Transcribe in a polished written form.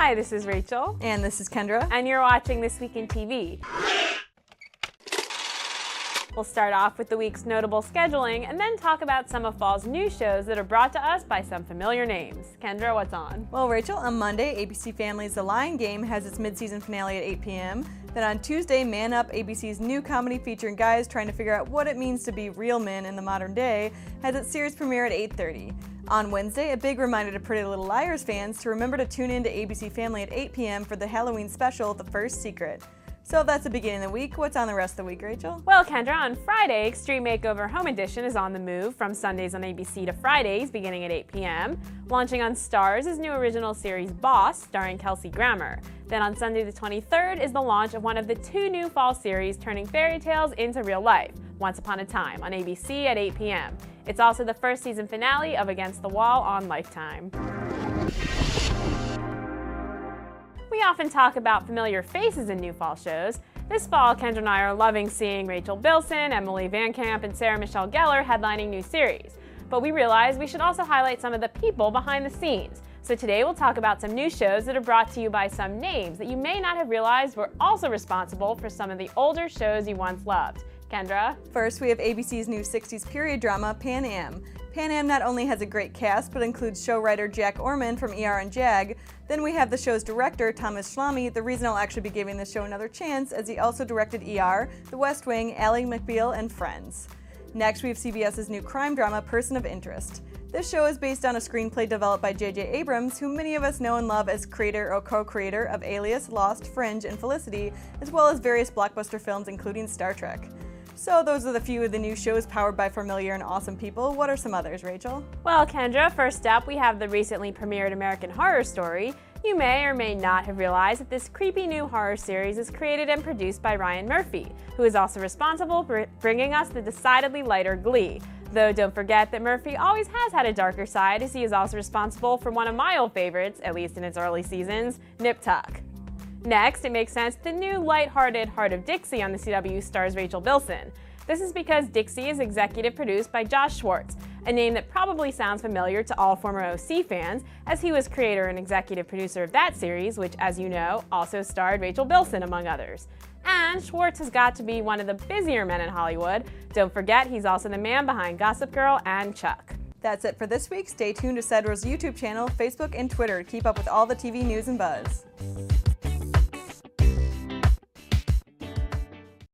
Hi, this is Rachel. And this is Kendra. And you're watching This Week in TV. We'll start off with the week's notable scheduling and then talk about some of fall's new shows that are brought to us by some familiar names. Kendra, what's on? Well, Rachel, on Monday, ABC Family's The Lion Game has its mid-season finale at 8 p.m. Then on Tuesday, Man Up, ABC's new comedy featuring guys trying to figure out what it means to be real men in the modern day, has its series premiere at 8:30. On Wednesday, a big reminder to Pretty Little Liars fans to remember to tune in to ABC Family at 8 p.m. for the Halloween special, The First Secret. So that's the beginning of the week. What's on the rest of the week, Rachel? Well, Kendra, on Friday, Extreme Makeover Home Edition is on the move from Sundays on ABC to Fridays, beginning at 8 p.m. Launching on Starz is new original series Boss, starring Kelsey Grammer. Then on Sunday the 23rd is the launch of one of the two new fall series turning fairy tales into real life, Once Upon a Time, on ABC at 8 p.m. It's also the first season finale of Against the Wall on Lifetime. We often talk about familiar faces in new fall shows. This fall, Kendra and I are loving seeing Rachel Bilson, Emily Van Camp, and Sarah Michelle Gellar headlining new series. But we realized we should also highlight some of the people behind the scenes. So today we'll talk about some new shows that are brought to you by some names that you may not have realized were also responsible for some of the older shows you once loved. Kendra? First, we have ABC's new 60s period drama, Pan Am. Pan Am not only has a great cast, but includes show writer Jack Orman from ER and JAG. Then we have the show's director, Thomas Schlamme, the reason I'll actually be giving the show another chance, as he also directed ER, The West Wing, Ally McBeal, and Friends. Next, we have CBS's new crime drama, Person of Interest. This show is based on a screenplay developed by J.J. Abrams, who many of us know and love as creator or co-creator of Alias, Lost, Fringe, and Felicity, as well as various blockbuster films including Star Trek. So those are the few of the new shows powered by familiar and awesome people. What are some others, Rachel? Well, Kendra, first up we have the recently premiered American Horror Story. You may or may not have realized that this creepy new horror series is created and produced by Ryan Murphy, who is also responsible for bringing us the decidedly lighter Glee. Though don't forget that Murphy always has had a darker side, as he is also responsible for one of my old favorites, at least in its early seasons, Nip Tuck. Next, it makes sense the new lighthearted Hart of Dixie on the CW stars Rachel Bilson. This is because Dixie is executive produced by Josh Schwartz, a name that probably sounds familiar to all former OC fans, as he was creator and executive producer of that series, which, as you know, also starred Rachel Bilson, among others. And Schwartz has got to be one of the busier men in Hollywood. Don't forget, he's also the man behind Gossip Girl and Chuck. That's it for this week. Stay tuned to Cedro's YouTube channel, Facebook, and Twitter to keep up with all the TV news and buzz.